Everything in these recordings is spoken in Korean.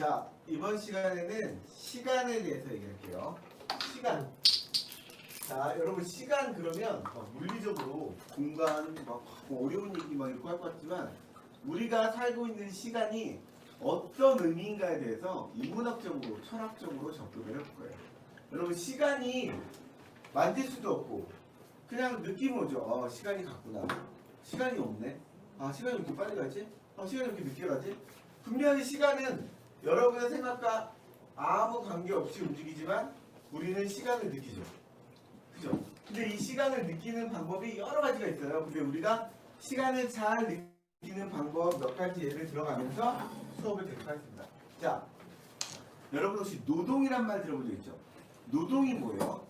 자, 이번 시간에는 시간에 대해서 얘기할게요. 시간. 자, 여러분 시간 그러면 물리적으로 공간 막 어려운 얘기 막 이렇게 할 것 같지만 우리가 살고 있는 시간이 어떤 의미인가에 대해서 인문학적으로 철학적으로 접근을 해볼 거예요. 여러분 시간이 만질 수도 없고 그냥 느낌 오죠. 시간이 갔구나. 시간이 없네. 시간이 이렇게 빨리 가지? 시간이 이렇게 늦게 가지? 분명히 시간은 여러분의 생각과 아무 관계없이 움직이지만 우리는 시간을 느끼죠. 그죠? 근데 이 시간을 느끼는 방법이 여러 가지가 있어요. 근데 우리가 시간을 잘 느끼는 방법 몇 가지 예를 들어가면서 수업을 계속하겠습니다. 자, 여러분 혹시 노동이란 말 들어본 적 있죠? 노동이 뭐예요?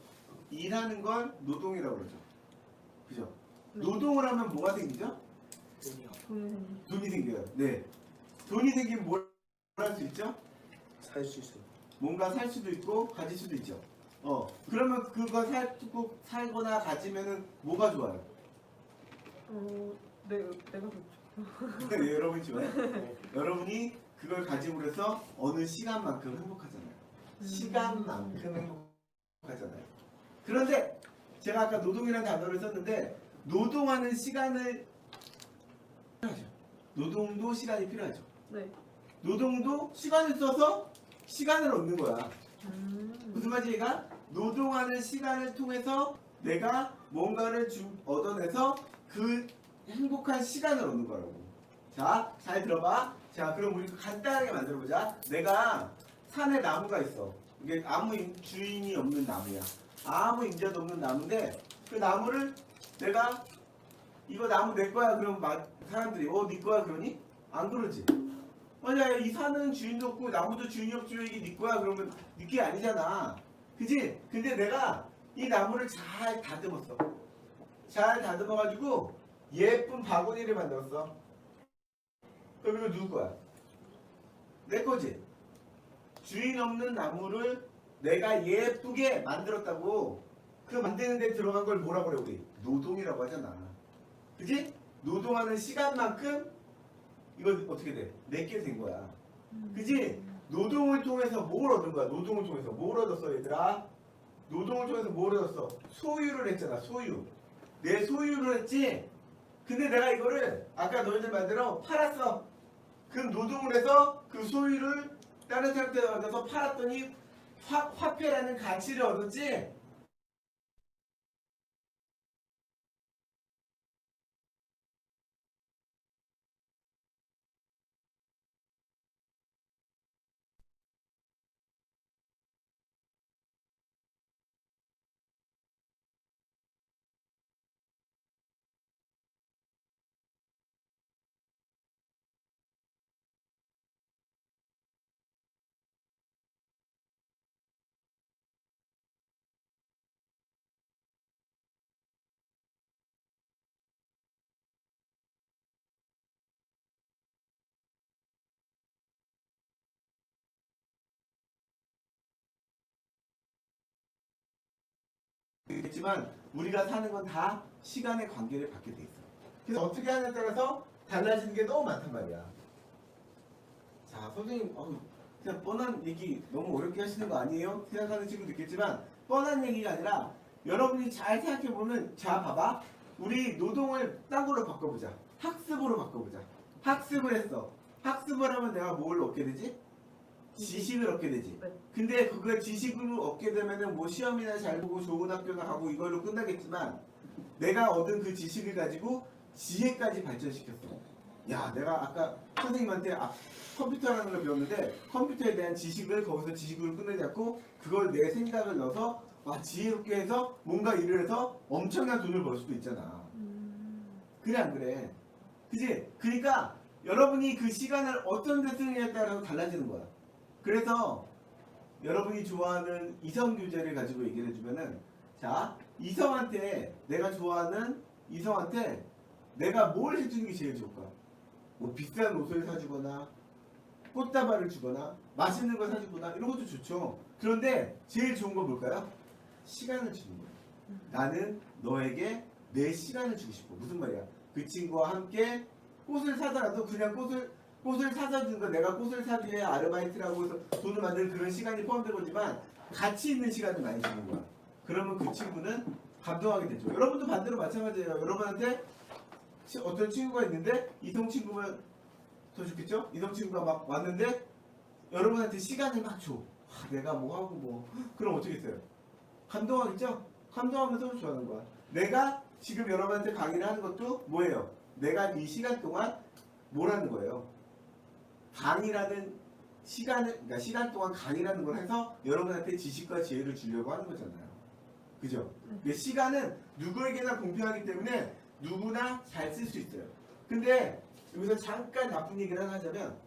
일하는 걸 노동이라고 그러죠. 그죠? 노동을 하면 뭐가 생기죠? 돈이 생겨요. 네. 돈이 생기면 뭘 할 수 있죠? 살 수 있어요. 뭔가 살 수도 있고 가질 수도 있죠. 그러면 그거 살거나 가지면은 뭐가 좋아요? 내가 좋죠. 네, 여러분이 좋아요. 여러분이 그걸 가지고 해서 어느 시간만큼 행복하잖아요. 시간만큼 행복하잖아요. 그런데 제가 아까 노동이라는 단어를 썼는데 노동하는 시간을 필요하죠. 노동도 시간이 필요하죠. 네. 노동도 시간을 써서 시간을 얻는 거야. 무슨 말인지 얘가 노동하는 시간을 통해서 내가 뭔가를 얻어내서 그 행복한 시간을 얻는 거라고. 자, 잘 들어봐. 자, 그럼 우리 간단하게 만들어보자. 내가 산에 나무가 있어. 이게 아무 주인이 없는 나무야. 아무 임자도 없는 나무인데 그 나무를 내가 이거 나무 내 거야. 그럼 사람들이 네 거야 그러니? 안 그러지. 만약에 이 산은 주인도 없고 나무도 주인이 없지만 이게 네 거야 그러면 네 게 아니잖아. 그지? 근데 내가 이 나무를 잘 다듬었어. 잘 다듬어가지고 예쁜 바구니를 만들었어. 그럼 이거 누구 거야? 내 거지. 주인 없는 나무를 내가 예쁘게 만들었다고. 그 만드는 데 들어간 걸 뭐라고 그래 우리? 노동이라고 하잖아. 그지? 노동하는 시간만큼 이거 어떻게 돼? 내게 된 거야. 그지? 노동을 통해서 뭘 얻은 거야? 노동을 통해서 뭘 얻었어 얘들아? 노동을 통해서 뭘 얻었어? 소유를 했잖아. 소유. 내 소유를 했지? 근데 내가 이거를 아까 너희들 말대로 팔았어. 그럼 노동을 해서 그 소유를 다른 사람한테 얻어서 팔았더니 화폐라는 가치를 얻었지? 있지만 우리가 사는 건 다 시간의 관계를 받게 돼 있어. 그래서 어떻게 하냐에 따라서 달라지는 게 너무 많단 말이야. 자, 선생님, 그냥 뻔한 얘기 너무 어렵게 하시는 거 아니에요? 생각하는 친구도 있겠지만 뻔한 얘기가 아니라 여러분이 잘 생각해 보면 자, 봐봐. 우리 노동을 딴 걸로 바꿔보자. 학습으로 바꿔보자. 학습을 했어. 학습을 하면 내가 뭘 얻게 되지? 지식을 얻게 되지. 네. 근데 그걸 지식을 얻게 되면은 뭐 시험이나 잘 보고 좋은 학교 나가고 이걸로 끝나겠지만 내가 얻은 그 지식을 가지고 지혜까지 발전시켰어. 야, 내가 아까 선생님한테 컴퓨터라는 걸 배웠는데 컴퓨터에 대한 지식을 거기서 지식으로 끝내지 않고 그걸 내 생각을 넣어서 지혜롭게 해서 뭔가 일을 해서 엄청난 돈을 벌 수도 있잖아. 그래 안 그래? 그지? 그러니까 여러분이 그 시간을 어떤 데 쓰느냐에 따라서 달라지는 거야. 그래서 여러분이 좋아하는 이성 교제를 가지고 얘기를 해주면은 자, 이성한테 내가 좋아하는 이성한테 내가 뭘 해주는 게 제일 좋을까? 뭐 비싼 옷을 사주거나 꽃다발을 주거나 맛있는 걸 사주거나 이런 것도 좋죠. 그런데 제일 좋은 건 뭘까요? 시간을 주는 거예요. 나는 너에게 내 시간을 주고 싶어. 무슨 말이야? 그 친구와 함께 꽃을 사더라도 그냥 꽃을 꽃을 사서 준 거, 내가 꽃을 사기 위해 아르바이트라고 해서 돈을 만드는 그런 시간이 포함된 거지만 가치 있는 시간을 많이 주는 거야. 그러면 그 친구는 감동하게 되죠. 여러분도 반대로 마찬가지예요. 여러분한테 어떤 친구가 있는데 이성 친구면 더 좋겠죠? 이성 친구가 막 왔는데 여러분한테 시간을 막 줘. 내가 뭐 하고 뭐 그럼 어떻게 했어요? 감동하겠죠? 감동하면서 좋아하는 거야. 내가 지금 여러분한테 강의를 하는 것도 뭐예요? 내가 이 시간 동안 뭘 하는 거예요? 강의라는 시간을, 그러니까 시간 동안 강의라는 걸 해서 여러분한테 지식과 지혜를 주려고 하는 거잖아요. 그죠? 근데 시간은 누구에게나 공평하기 때문에 누구나 잘 쓸 수 있어요. 근데 여기서 잠깐 나쁜 얘기를 하나 하자면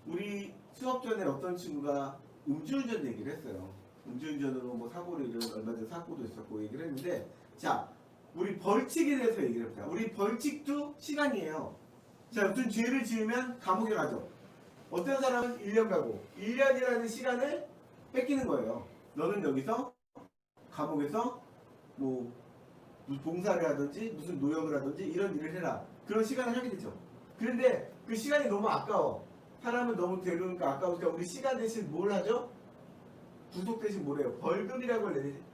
우리 수업 전에 어떤 친구가 음주운전 얘기를 했어요. 음주운전으로 뭐 사고를 이런 얼마 전에 사고도 있었고 얘기를 했는데 자 우리 벌칙에 대해서 얘기를 해보자. 우리 벌칙도 시간이에요. 자 무슨 죄를 지으면 감옥에 가죠. 어떤 사람은 1년 가고 1년이라는 시간을 뺏기는 거예요. 너는 여기서 감옥에서 뭐 봉사를 하든지 무슨 노역을 하든지 이런 일을 해라. 그런 시간을 하게 되죠. 그런데 그 시간이 너무 아까워. 사람은 너무 데려오니까 아까우니까 우리 시간 대신 뭘 하죠? 구속 대신 뭐래요? 벌금이라고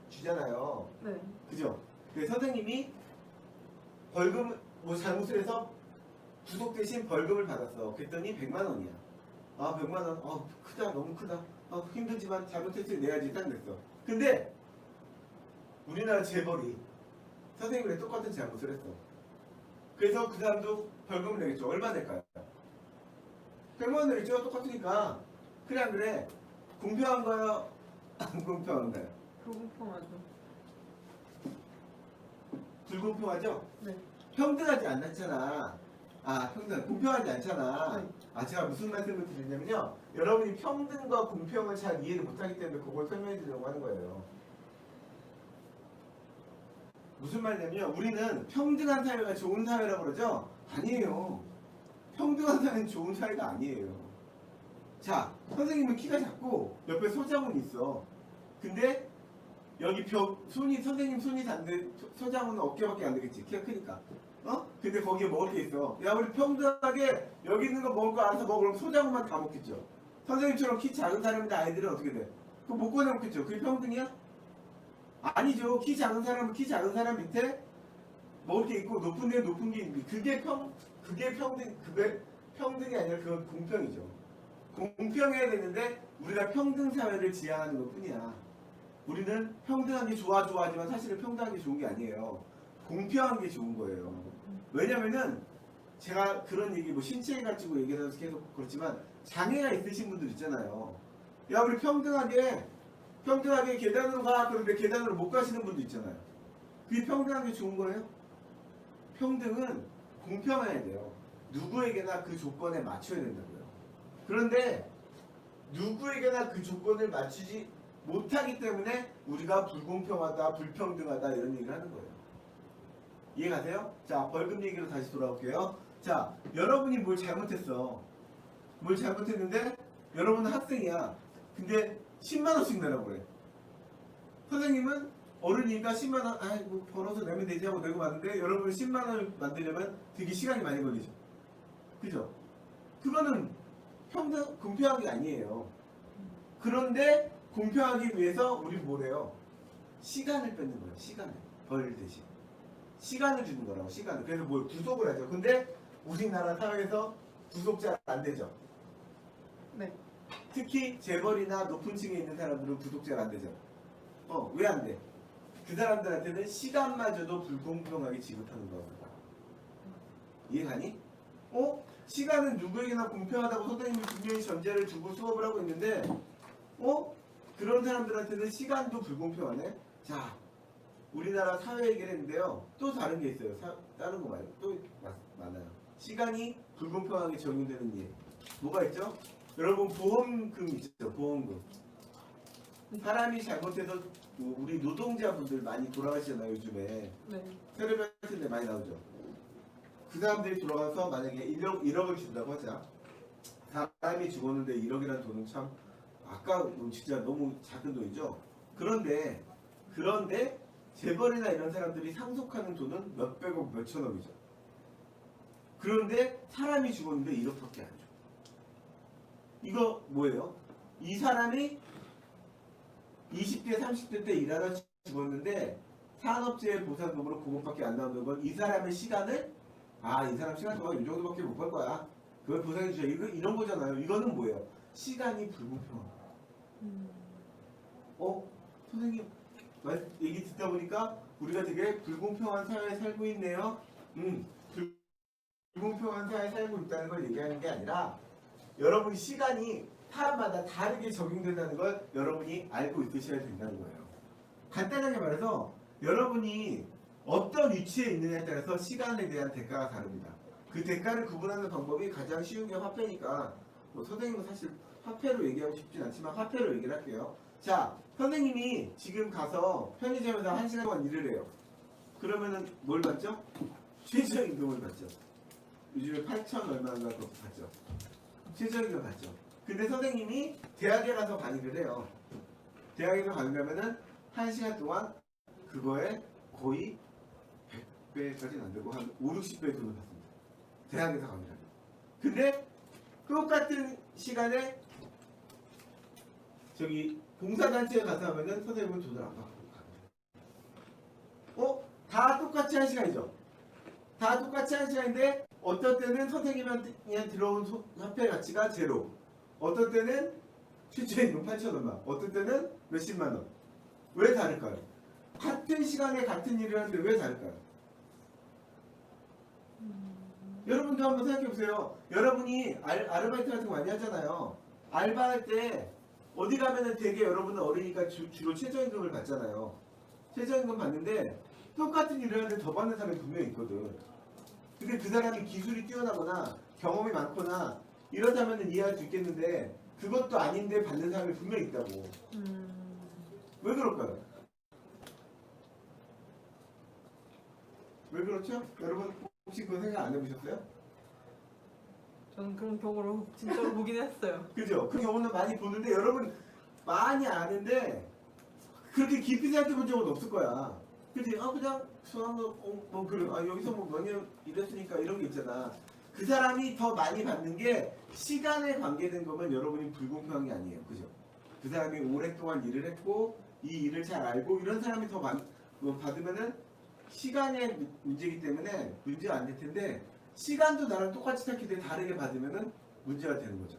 주잖아요. 네. 그죠? 선생님이 벌금 뭐 잘못을 해서 구속 대신 벌금을 받았어. 그랬더니 100만 원이야. 아 100만 원. 크다 너무 크다. 힘들지만 잘못했으니 내야지 딱 냈어. 근데 우리나라 재벌이 선생님이랑 똑같은 잘못을 했어. 그래서 그 사람도 벌금을 내겠죠. 얼마 낼까요? 100만 원 내겠죠. 똑같으니까. 그래 안 그래? 공평한가요? 안 공평한가요? 불공평하죠. 불공평하죠? 네. 평등하지 않잖아. 공평하지 않잖아. 네. 제가 무슨 말씀을 드리냐면요. 여러분이 평등과 공평을 잘 이해를 못하기 때문에 그걸 설명해 드리려고 하는 거예요. 무슨 말이냐면 우리는 평등한 사회가 좋은 사회라고 그러죠? 아니에요. 평등한 사회는 좋은 사회가 아니에요. 자, 선생님은 키가 작고 옆에 소장훈이 있어. 근데 여기 선생님 손이 단데 소장훈은 어깨밖에 안 되겠지. 키가 크니까. 근데 거기에 먹을 게 있어. 야, 우리 평등하게 여기 있는 거 먹을 거 알아서 먹어. 그럼 소장훈만 다 먹겠죠. 선생님처럼 키 작은 사람인데 아이들은 어떻게 돼? 그거 못 꺼내 먹겠죠. 그게 평등이야? 아니죠. 키 작은 사람은 키 작은 사람 밑에 먹을 게 있고 높은 데 높은 게 있는데 그게 평등이 아니라 그건 공평이죠. 공평해야 되는데 우리가 평등 사회를 지향하는 것 뿐이야. 우리는 평등한 게 좋아하지만 사실은 평등한 게 좋은 게 아니에요. 공평한 게 좋은 거예요. 왜냐면은 제가 그런 얘기 신체 가지고 얘기해서 계속 그렇지만 장애가 있으신 분들 있잖아요. 야 우리 평등하게 계단으로 가. 그런데 계단으로 못 가시는 분도 있잖아요. 그게 평등하게 좋은 거예요? 평등은 공평해야 돼요. 누구에게나 그 조건에 맞춰야 된다고요. 그런데 누구에게나 그 조건을 맞추지 못하기 때문에 우리가 불공평하다, 불평등하다 이런 얘기를 하는 거예요. 이해가세요? 자, 벌금 얘기로 다시 돌아올게요. 자, 여러분이 뭘 잘못했어. 뭘 잘못했는데 여러분은 학생이야. 근데 10만 원씩 내라고 그래. 선생님은 어른이니까 10만 원, 뭐 벌어서 내면 되지 하고 내고 왔는데 여러분 10만 원을 만들려면 되게 시간이 많이 걸리죠. 그죠? 그거는 공평한 게 아니에요. 그런데 공평하기 위해서 우리 뭐래요? 시간을 뺏는 거예요. 시간을. 벌 대신. 시간을 주는 거라고. 시간을. 그래서 뭘 구속을 하죠. 근데 우리나라 사회에서 구속 잘 안 되죠. 네. 특히 재벌이나 높은 층에 있는 사람들은 구속 잘 안 되죠. 왜 안 돼? 그 사람들한테는 시간마저도 불공평하게 지급하는 거거든. 이해가니? 시간은 누구에게나 공평하다고 선생님이 분명히 전제를 두고 수업을 하고 있는데 그런 사람들한테는 시간도 불공평하네? 자, 우리나라 사회 얘기를 했는데요. 또 다른 게 있어요. 다른 거 말고 또 많아요. 시간이 불공평하게 적용되는 일. 뭐가 있죠? 여러분 보험금 있죠? 보험금. 사람이 잘못해서 우리 노동자분들 많이 돌아가시잖아요. 요즘에. 네. 텔레비 같은 데 많이 나오죠. 그 사람들이 돌아가서 만약에 1억을 준다고 하자. 사람이 죽었는데 1억이라는 돈은 참 아까운 진짜 너무 작은 돈이죠. 그런데 재벌이나 이런 사람들이 상속하는 돈은 몇백억 몇천억이죠. 그런데 사람이 죽었는데 1억밖에 안 줘. 이거 뭐예요? 이 사람이 20대 30대 때 일하다 죽었는데 산업재해 보상금으로 그것밖에 안 나오는 건 이 사람의 시간을 이 사람 시간 동안 이 정도밖에 못 벌 거야. 그걸 보상해 주자. 이런 거잖아요. 이거는 뭐예요? 시간이 불공평한 거. 선생님 얘기 듣다 보니까 우리가 되게 불공평한 사회에 살고 있네요. 불공평한 사회에 살고 있다는 걸 얘기하는 게 아니라 여러분 시간이 사람마다 다르게 적용된다는 걸 여러분이 알고 있으셔야 된다는 거예요. 간단하게 말해서 여러분이 어떤 위치에 있느냐에 따라서 시간에 대한 대가가 다릅니다. 그 대가를 구분하는 방법이 가장 쉬운 게 화폐니까 선생님은 사실 화폐로 얘기하고 싶진 않지만 화폐로 얘기를 할게요. 자, 선생님이 지금 가서 편의점에서 1시간 동안 일을 해요. 그러면은 뭘 받죠? 최저임금을 받죠. 요즘에 8천 얼마인가 그거 받죠. 최저임금 받죠. 근데 선생님이 대학에 가서 강의를 해요. 대학에서 강의하면은 1시간 동안 그거에 거의 100배까지는 안 되고 한 5, 60배의 돈을 받습니다. 대학에서 강의를 하면. 근데 똑같은 시간에 저기 봉사단체에 가서 하면은 선생님은 돈을 안 받고 가요. 다 똑같이 1시간이죠. 다 똑같이 1시간인데 어떤 때는 선생님한테 들어온 화폐 가치가 제로, 어떤 때는 최저임금 8천 얼마, 어떤 때는 몇십만 원. 왜 다를까요? 같은 시간에 같은 일을 하는데 왜 다를까요? 여러분도 한번 생각해 보세요. 여러분이 아르바이트 같은 거 많이 하잖아요. 알바할 때 어디 가면은 되게 여러분은 어리니까 주로 최저임금을 받잖아요. 최저임금 받는데 똑같은 일을 하는데 더 받는 사람이 분명히 있거든. 근데 그 사람이 기술이 뛰어나거나 경험이 많거나 이러다면은 이해할 수 있겠는데 그것도 아닌데 받는 사람이 분명히 있다고. 왜 그럴까요? 왜 그렇죠? 여러분 혹시 그거 생각 안 해보셨어요? 저는 그런 경우를 진짜로 보긴 했어요. 그죠? 그 경우는 많이 보는데 여러분 많이 아는데 그렇게 깊이 생각해 본 적은 없을 거야. 그지? 그냥 그래. 여기서 몇 년 일했으니까 이런 게 있잖아. 그 사람이 더 많이 받는 게 시간에 관계된 거면 여러분이 불공평한 게 아니에요. 그죠? 그 사람이 오랫동안 일을 했고 이 일을 잘 알고 이런 사람이 더 받으면은 시간의 문제이기 때문에 문제가 안 될 텐데 시간도 나랑 똑같이 생각했는데 다르게 받으면은 문제가 되는 거죠.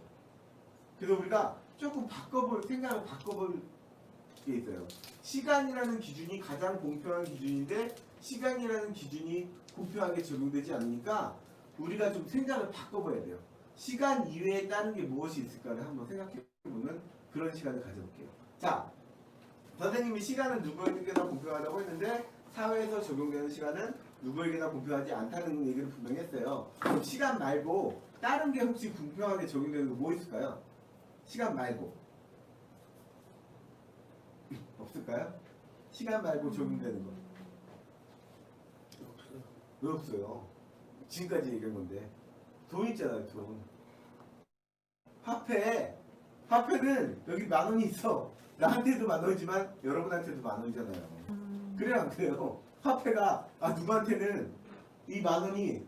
그래서 우리가 조금 생각을 바꿔볼 게 있어요. 시간이라는 기준이 가장 공평한 기준인데 시간이라는 기준이 공평하게 적용되지 않으니까 우리가 좀 생각을 바꿔봐야 돼요. 시간 이외에 다른 게 무엇이 있을까를 한번 생각해보는 그런 시간을 가져볼게요. 자, 선생님이 시간은 누구에게나 공평하다고 했는데 사회에서 적용되는 시간은 누구에게나 공평하지 않다는 얘기를 분명히 했어요. 그럼 시간 말고 다른 게 혹시 공평하게 적용되는 거 뭐 있을까요? 시간 말고 없을까요? 시간 말고 적용되는 거 왜 없어요? 지금까지 얘기한 건데 돈 있잖아요. 돈. 화폐는 여기 10,000원이 있어. 나한테도 10,000원이지만 여러분한테도 10,000원이잖아요. 그래요 안 그래요? 화폐가 누구한테는 이 10,000원이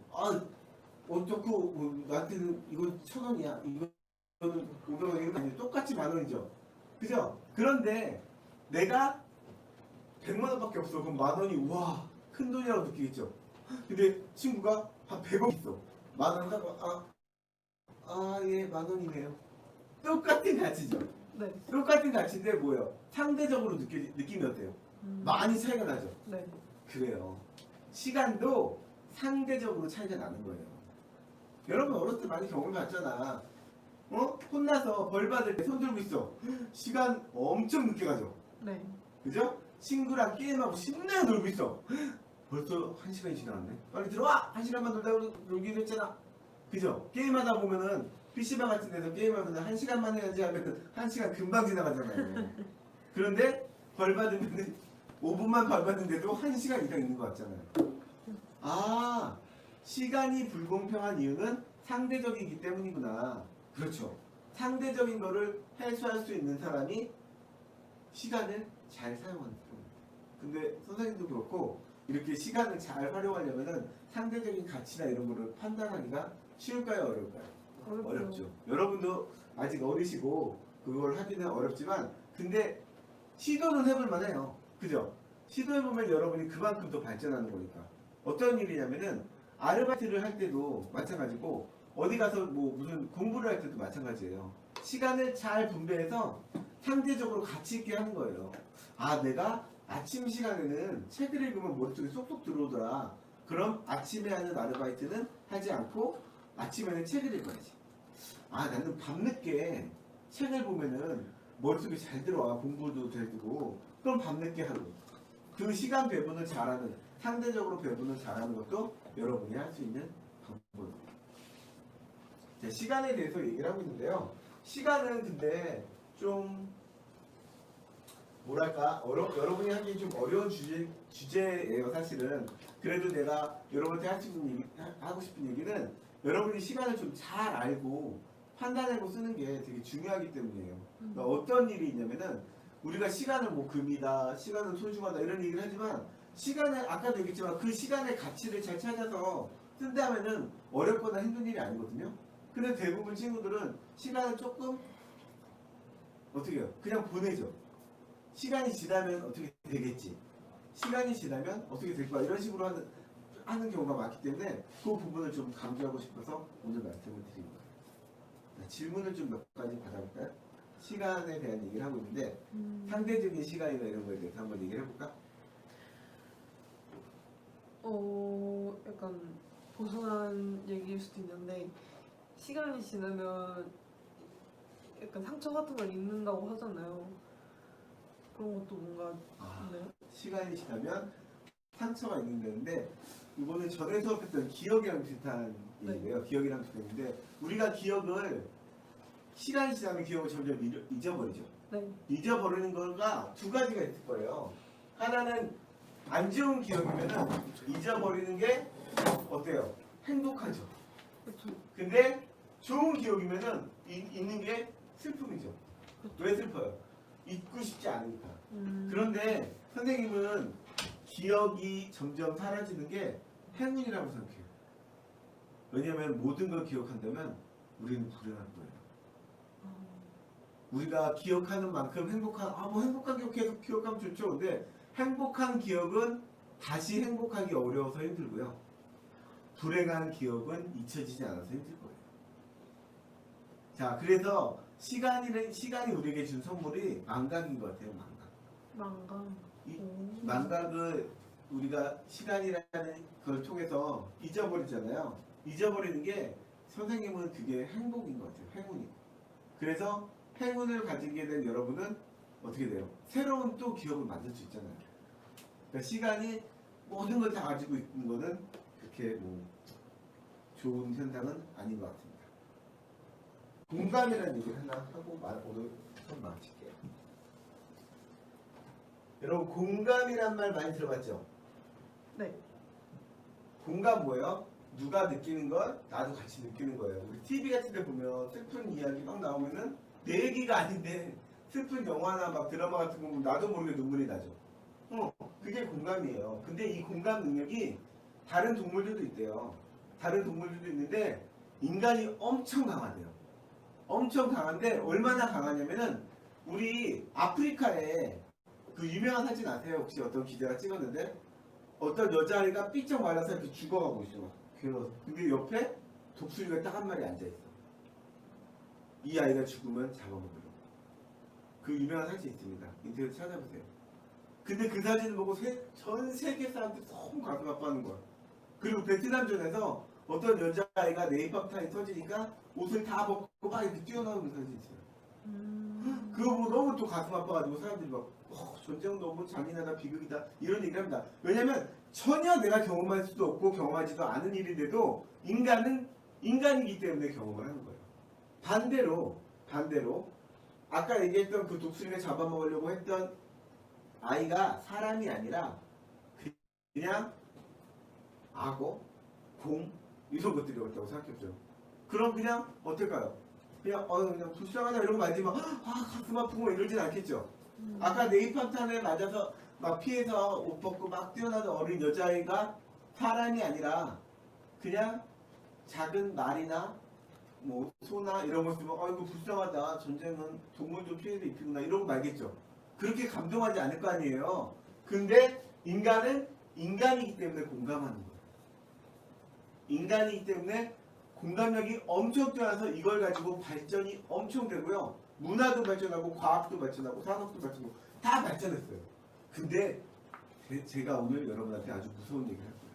어쩌고 나한테는 이건 1,000원이야. 이거는 500원 이런 거 아니에요. 똑같이 10,000원이죠. 그죠? 그런데 내가 100만원밖에 없어. 그럼 10,000원이 우와 큰 돈이라고 느끼겠죠. 근데 친구가 한 100원 있어. 10,000원 하고 예 10,000원이네요. 똑같은 가치죠. 네. 똑같은 가치인데 뭐예요? 상대적으로 느낌이 어때요? 많이 차이가 나죠. 네. 그래요. 시간도 상대적으로 차이가 나는 거예요. 여러분 어렸을 때 많이 경험을 봤잖아. 혼나서 벌 받을 때 손 들고 있어. 시간 엄청 늦게 가죠. 네. 그죠? 친구랑 게임하고 신나게 놀고 있어. 벌써 1시간이 지나갔네. 빨리 들어와! 1시간만 놀기로 했잖아. 그죠? 게임하다 보면은 PC방 같은 데서 게임하면서 1시간만 해야지 하면 1시간 금방 지나가잖아요. 그런데 벌 받으면은 5분만 벌 받는데도 1시간 이상 있는 것 같잖아요. 시간이 불공평한 이유는 상대적이기 때문이구나. 그렇죠. 상대적인 거를 해소할 수 있는 사람이 시간을 잘 사용하는 사람입니다. 근데 선생님도 그렇고 이렇게 시간을 잘 활용하려면은 상대적인 가치나 이런 거를 판단하기가 쉬울까요? 어려울까요? 어렵죠. 여러분도 아직 어리시고 그걸 하기는 어렵지만 근데 시도는 해볼 만해요. 그죠? 시도해보면 여러분이 그만큼 더 발전하는 거니까. 어떤 일이냐면은 아르바이트를 할 때도 마찬가지고 어디 가서 뭐 무슨 공부를 할 때도 마찬가지예요. 시간을 잘 분배해서 상대적으로 가치 있게 하는 거예요. 아, 내가 아침 시간에는 책을 읽으면 머릿속에 쏙쏙 들어오더라. 그럼 아침에 하는 아르바이트는 하지 않고 아침에는 책을 읽어야지. 아, 나는 밤늦게 책을 보면은 머릿속에 잘 들어와. 공부도 잘 되고. 그럼 밤늦게 하고. 그 시간 배분을 잘하는, 상대적으로 배분을 잘하는 것도 여러분이 할 수 있는 방법입니다. 자, 시간에 대해서 얘기를 하고 있는데요. 시간은 근데 좀 뭐랄까 여러분이 하기 좀 어려운 주제예요 사실은. 그래도 내가 여러분한테 하고 싶은 얘기는 여러분이 시간을 좀 잘 알고 판단하고 쓰는 게 되게 중요하기 때문이에요. 그러니까 어떤 일이 있냐면은 우리가 시간을 뭐 금이다, 시간은 소중하다 이런 얘기를 하지만 시간을 아까도 얘기했지만 그 시간의 가치를 잘 찾아서 쓴다면은 어렵거나 힘든 일이 아니거든요. 근데 대부분 친구들은 시간을 조금 어떻게 해요? 그냥 보내죠. 시간이 지나면 어떻게 되겠지. 시간이 지나면 어떻게 될 거야. 이런 식으로 하는 경우가 많기 때문에 그 부분을 좀 강조하고 싶어서 오늘 말씀을 드린 거예요. 네, 질문을 좀 몇 가지 받아볼까요? 시간에 대한 얘기를 하고 있는데 상대적인 시간이나 이런 거에 대해서 한번 얘기를 해볼까? 약간 벗어난 얘기일 수도 있는데 시간이 지나면 약간 상처 같은 걸 입는다고 하잖아요. 그런 것도 뭔가 있나요? 시간이 지나면 상처가 있는데 이거는 전에 수업했던 기억이랑 비슷한 얘기예요. 기억이랑 비슷한데 우리가 기억을 시간이 지나면 기억을 점점 잊어버리죠. 네. 잊어버리는 거가 두 가지가 있을 거예요. 하나는 안 좋은 기억이면은 잊어버리는 게 어때요? 행복하죠. 그렇죠. 근데 좋은 기억이면은 잊는 게 슬픔이죠. 왜 슬퍼요? 잊고 싶지 않으니까. 그런데 선생님은 기억이 점점 사라지는 게 행운이라고 생각해요. 왜냐하면 모든 걸 기억한다면 우리는 불행할 거예요. 우리가 기억하는 만큼 행복한 기억 계속 기억하면 좋죠. 근데 행복한 기억은 다시 행복하기 어려워서 힘들고요. 불행한 기억은 잊혀지지 않아서 힘들 거예요. 자, 그래서 시간이 우리에게 준 선물이 망각인 것 같아요. 망각. 이 망각을 우리가 시간이라는 걸 통해서 잊어버리잖아요. 잊어버리는 게 선생님은 그게 행복인 것 같아요. 행운이. 그래서 행운을 가지게 된 여러분은 어떻게 돼요? 새로운 또 기억을 만들 수 있잖아요. 그러니까 시간이 모든 걸 다 가지고 있는 거는 그렇게 뭐 좋은 현상은 아닌 것 같습니다. 공감이라는 얘기를 하나 하고 오늘 수업 마칠게요. 여러분 공감이란 말 많이 들어봤죠? 네. 공감 뭐예요? 누가 느끼는 걸 나도 같이 느끼는 거예요. 우리 TV 같은 데 보면 슬픈 이야기 막 나오면은 내 얘기가 아닌데 슬픈 영화나 막 드라마 같은 거 보면 나도 모르게 눈물이 나죠. 그게 공감이에요. 근데 이 공감 능력이 다른 동물들도 있대요. 다른 동물들도 있는데 인간이 엄청 강하대요. 엄청 강한데 얼마나 강하냐면은 우리 아프리카에 그 유명한 사진 아세요? 혹시 어떤 기자가 찍었는데 어떤 여자아이가 삐쩍 말라서 이렇게 죽어가고 있어. 막 괴로워서. 근데 옆에 독수리가 딱 한 마리 앉아있어. 이 아이가 죽으면 잡아먹으려고. 그 유명한 사진이 있습니다. 인터넷 찾아보세요. 근데 그 사진을 보고 전 세계 사람들이 너무 가슴 아파하는 거야. 그리고 베트남전에서 어떤 여자아이가 네이팝타임 터지니까 옷을 다 벗고 막 이렇게 뛰어나오는 사진이 있어요. 그거 보고 너무 또 가슴 아파가지고 사람들이 막 전쟁 너무 잔인하다, 비극이다 이런 얘기를 합니다. 왜냐면 전혀 내가 경험할 수도 없고 경험하지도 않은 일인데도 인간은 인간이기 때문에 경험을 하는 거예요. 반대로 아까 얘기했던 그 독수리를 잡아먹으려고 했던 아이가 사람이 아니라 그냥 악어, 곰 이런 것들이었다고 생각했죠. 그럼 그냥 어떨까요? 그냥 불쌍하다 이런 거 아니지만 가슴 아프고 이러진 않겠죠. 아까 네이팝탄에 맞아서 막 피해서 옷 벗고 막 뛰어나던 어린 여자아이가 사람이 아니라 그냥 작은 말이나 뭐 소나 이런 거 쓰면 아이고 불쌍하다. 전쟁은 동물도 피해를 입히구나 이러고 말겠죠. 그렇게 감동하지 않을 거 아니에요. 근데 인간은 인간이기 때문에 공감하는 거예요. 인간이기 때문에 공감력이 엄청 뛰어나서 이걸 가지고 발전이 엄청 되고요. 문화도 발전하고 과학도 발전하고 산업도 발전하고 다 발전했어요. 근데 제가 오늘 여러분한테 아주 무서운 얘기를 할 거예요.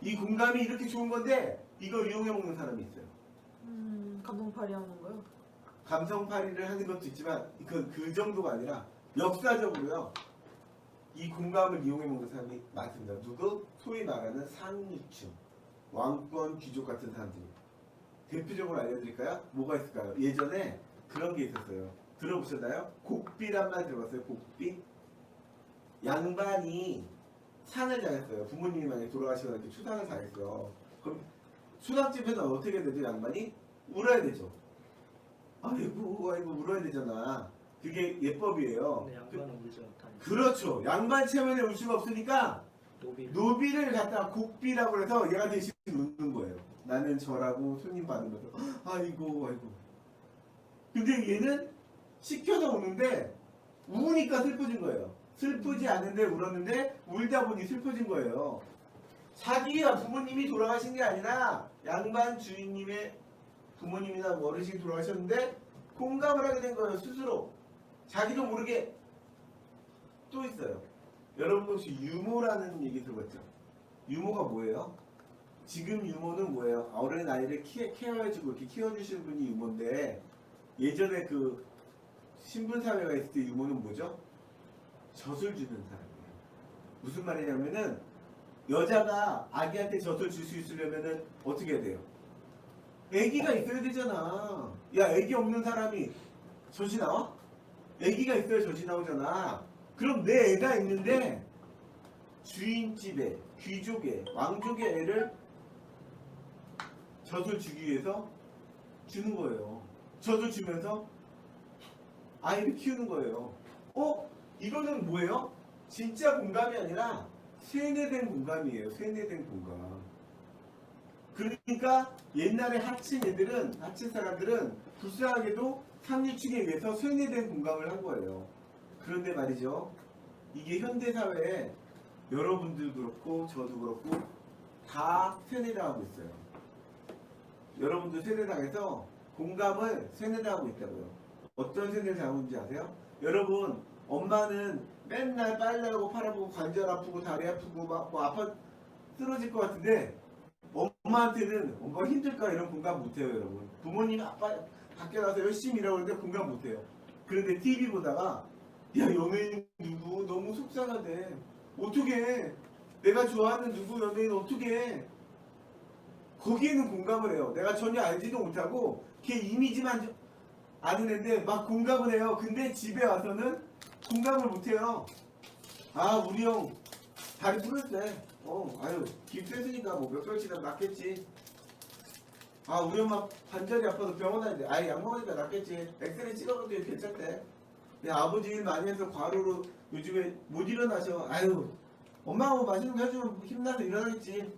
이 공감이 이렇게 좋은 건데 이걸 이용해 먹는 사람이 있어요. 감동팔이 하는 거요? 감성팔이를 하는 것도 있지만 그 정도가 아니라 역사적으로요. 이 공감을 이용해 먹는 사람이 많습니다. 누구? 소위 말하는 상류층, 왕권 귀족 같은 사람들이. 대표적으로 알려드릴까요? 뭐가 있을까요? 예전에 그런 게 있었어요. 들어보셨나요? 곡비란 말 들어봤어요? 곡비? 양반이 상을 잘했어요. 부모님이 만약에 돌아가시거나 이렇게 추상을 잘했어요. 그럼 추상집에서 어떻게 되죠? 양반이? 울어야 되죠. 아이고 아이고 울어야 되잖아. 그게 예법이에요. 근데 양반은 울지 못하니까. 그렇죠. 양반 체면에 울 수가 없으니까 노비를 갖다가 곡비라고 해서 얘가 대신 우는 거예요. 나는 저라고 손님 받으면서 아이고 아이고. 근데 얘는 시켜서 우는데 우니까 슬퍼진 거예요. 슬프지 않은데 울었는데 울다 보니 슬퍼진 거예요. 자기가 부모님이 돌아가신 게 아니라 양반 주인님의 부모님이나 어르신이 돌아가셨는데 공감을 하게 된 거예요. 스스로. 자기도 모르게. 또 있어요. 여러분 혹시 유모라는 얘기 들어봤죠? 유모가 뭐예요? 지금 유모는 뭐예요? 어린 아이를 케어해주고 이렇게 키워주시는 분이 유모인데 예전에 그 신분사회가 있을 때 유모는 뭐죠? 젖을 주는 사람이에요. 무슨 말이냐면은 여자가 아기한테 젖을 줄 수 있으려면은 어떻게 해야 돼요? 아기가 있어야 되잖아. 야, 아기 없는 사람이 젖이 나와? 아기가 있어야 젖이 나오잖아. 그럼 내 애가 있는데 주인집에, 귀족에, 왕족의 애를 젖을 주기 위해서 주는 거예요. 젖을 주면서 아이를 키우는 거예요. 이거는 뭐예요? 진짜 공감이 아니라 세뇌된 공감이에요. 세뇌된 공감. 그러니까 옛날에 하친 사람들은 불쌍하게도 상류층에 의해서 세뇌된 공감을 한 거예요. 그런데 말이죠. 이게 현대사회에 여러분들 그렇고 저도 그렇고 다 세뇌당하고 있어요. 여러분도 세뇌당해서 공감을 세뇌당하고 있다고요. 어떤 세뇌를 당하고 있는지 아세요? 여러분 엄마는 맨날 빨래하고 팔 아프고 관절 아프고 다리 아프고 막 뭐 아파 쓰러질 것 같은데 엄마한테는 엄마가 힘들까 이런 공감 못해요. 여러분 부모님 아빠 밖에 나서 열심히 일하고 있는데 공감 못해요. 그런데 TV 보다가 야 연예인 누구 너무 속상하대. 어떻게 내가 좋아하는 누구 연예인 어떻게 거기에는 공감을 해요. 내가 전혀 알지도 못하고 걔 이미지만 아는 애인데 막 공감을 해요. 근데 집에 와서는 공감을 못해요. 아 우리 형 다리 부러졌대. 아유 깁스했으니까 뭐 몇 개월 지나면 낫겠지. 아 우리 엄마 관절이 아파서 병원 다니는데 아이 약 먹으니까 낫겠지. 엑스레이 찍어봤더니 괜찮대. 내 아버지 일 많이 해서 과로로 요즘에 못 일어나셔. 아유 엄마가 뭐 맛있는 거 해주면 힘나서 일어나겠지.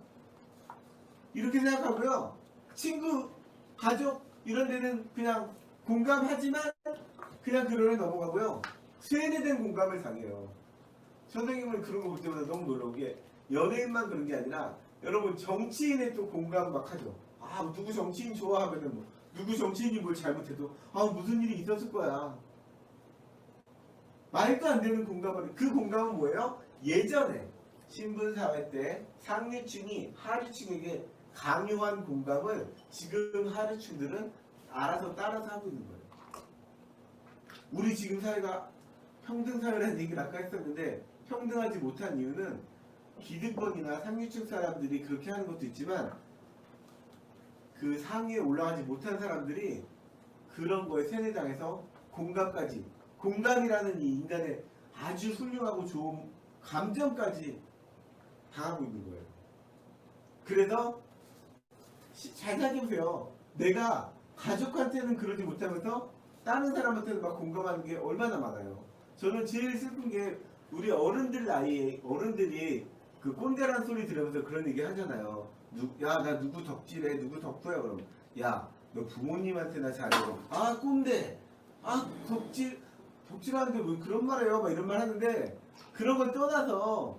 이렇게 생각하고요. 친구, 가족 이런 데는 그냥 공감하지만 그냥 그러려 넘어가고요. 세뇌된 공감을 당해요. 선생님은 그런 거 볼 때마다 너무 놀라운 게 연예인만 그런 게 아니라 여러분 정치인의 또 공감 막 하죠. 아 누구 정치인 좋아하면은 뭐 누구 정치인이 뭘 잘못해도 아 무슨 일이 있었을 거야. 말도 안 되는 공감을. 그 공감은 뭐예요? 예전에 신분사회 때 상류층이 하류층에게 강요한 공감을 지금 하류층들은 알아서 따라서 하고 있는 거예요. 우리 지금 사회가 평등사회라는 얘기를 아까 했었는데 평등하지 못한 이유는 기득권이나 상류층 사람들이 그렇게 하는 것도 있지만 그 상위에 올라가지 못한 사람들이 그런 거에 세뇌당해서 공감까지, 공감이라는 이 인간의 아주 훌륭하고 좋은 감정까지 당하고 있는 거예요. 그래서 잘 생각해보세요. 내가 가족한테는 그러지 못하면서 다른 사람한테는 막 공감하는 게 얼마나 많아요. 저는 제일 슬픈 게 우리 어른들이 그 꼰대라는 소리 들으면서 그런 얘기 하잖아요. 야 나 누구 덕질해 누구 덕후야 그러면 야 너 부모님한테나 잘해요. 아 꼰대. 아 덕질하는데 왜 그런 말해요? 막 이런 말 하는데 그런 걸 떠나서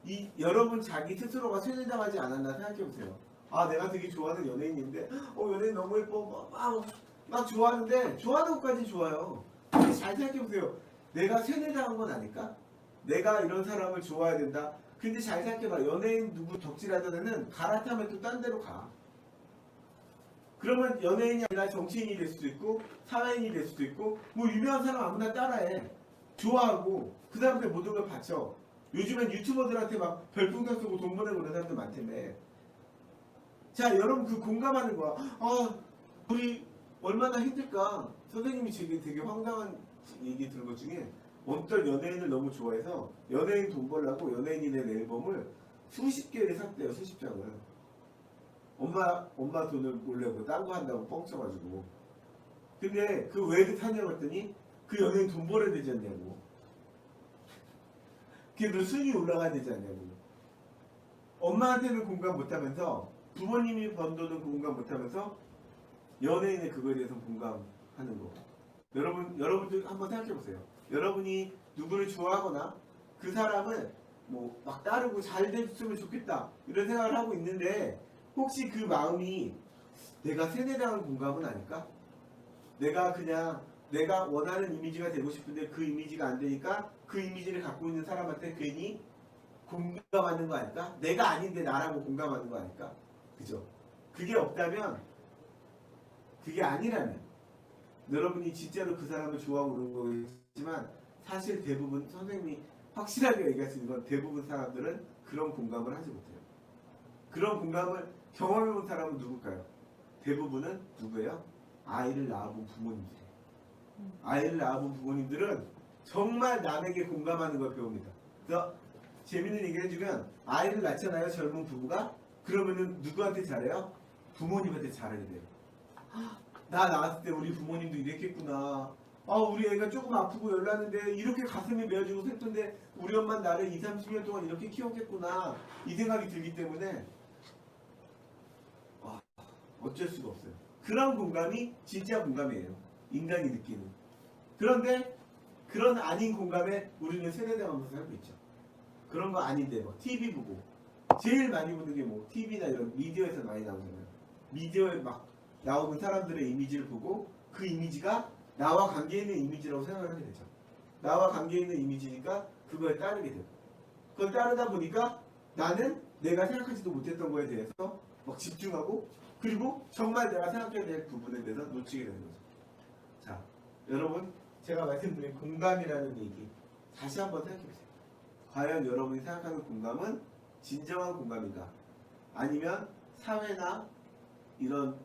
이 여러분 자기 스스로가 세뇌당하지 않았나 생각해 보세요. 아 내가 되게 좋아하는 연예인인데 연예인 너무 예뻐 막 좋아하는데 좋아하는 것까지 좋아요. 근데 잘 생각해 보세요. 내가 세뇌당한 건 아닐까? 내가 이런 사람을 좋아해야 된다. 근데 잘 생각해봐. 연예인 누구 덕질하던 애는 갈아타면 또 딴 데로 가. 그러면 연예인이 아니라 정치인이 될 수도 있고 사회인이 될 수도 있고 뭐 유명한 사람 아무나 따라해. 좋아하고 그 사람들 모든 걸 바쳐. 요즘엔 유튜버들한테 막 별풍선 쓰고 돈 보내고 그런 사람들 많다며. 자 여러분 그 공감하는 거야. 우리 얼마나 힘들까. 선생님이 지금 되게 황당한 얘기 들은 것 중에 어떤 연예인을 너무 좋아해서 연예인 돈 벌라고 연예인이 낸 앨범을 수십 개를 샀대요. 수십 장을. 엄마 돈을 몰래고 딴 거 한다고 뻥쳐가지고. 근데 그 왜 샀냐고 했더니 그 연예인 돈 벌어야 되지 않냐고. 그게 너 순위 올라가야 되지 않냐고. 엄마한테는 공감 못하면서 부모님이 번 돈은 공감 못하면서 연예인의 그거에 대해서 공감하는 거. 여러분들 한번 생각해보세요. 여러분이 누구를 좋아하거나 그 사람을 뭐 막 따르고 잘 됐으면 좋겠다 이런 생각을 하고 있는데 혹시 그 마음이 내가 세뇌당한 공감은 아닐까? 내가 그냥 내가 원하는 이미지가 되고 싶은데 그 이미지가 안 되니까 그 이미지를 갖고 있는 사람한테 괜히 공감하는 거 아닐까? 내가 아닌데 나라고 공감하는 거 아닐까? 그죠? 그게 없다면 그게 아니라면 여러분이 진짜로 그 사람을 좋아하고 그런 거겠지만 사실 대부분 선생님이 확실하게 얘기할 수 있는 건 대부분 사람들은 그런 공감을 하지 못해요. 그런 공감을 경험해본 사람은 누굴까요? 대부분은 누구예요? 아이를 낳아본 부모님들이에요. 아이를 낳아본 부모님들은 정말 남에게 공감하는 걸 배웁니다. 그래서 재밌는 얘기를 해주면 아이를 낳잖아요. 젊은 부부가. 그러면은 누구한테 잘해요? 부모님한테 잘하게 돼요. 나 낳았을 때 우리 부모님도 이랬겠구나. 우리 애가 조금 아프고 열났는데 이렇게 가슴이 메어지고 슬픈데 우리 엄마는 나를 20, 30년 동안 이렇게 키웠겠구나. 이 생각이 들기 때문에 어쩔 수가 없어요. 그런 공감이 진짜 공감이에요. 인간이 느끼는. 그런데 그런 아닌 공감에 우리는 세뇌당하면서 살고 있죠. 그런 거 아닌데 뭐 TV 보고 제일 많이 보는 게 뭐 TV나 이런 미디어에서 많이 나오잖아요. 미디어에 막 나오는 사람들의 이미지를 보고 그 이미지가 나와 관계 있는 이미지라고 생각을 하게 되죠. 나와 관계 있는 이미지니까 그거에 따르게 되고 그걸 따르다 보니까 나는 내가 생각하지도 못했던 거에 대해서 막 집중하고 그리고 정말 내가 생각해야 될 부분에 대해서 놓치게 되는 거죠. 자, 여러분 제가 말씀드린 공감이라는 얘기 다시 한번 생각해보세요. 과연 여러분이 생각하는 공감은 진정한 공감인가? 아니면 사회나 이런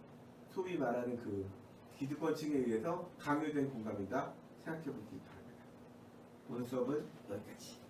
소위 말하는 그 기득권층에 의해서 강요된 공감인가 생각해 보기 바랍니다. 오늘 수업은 여기까지.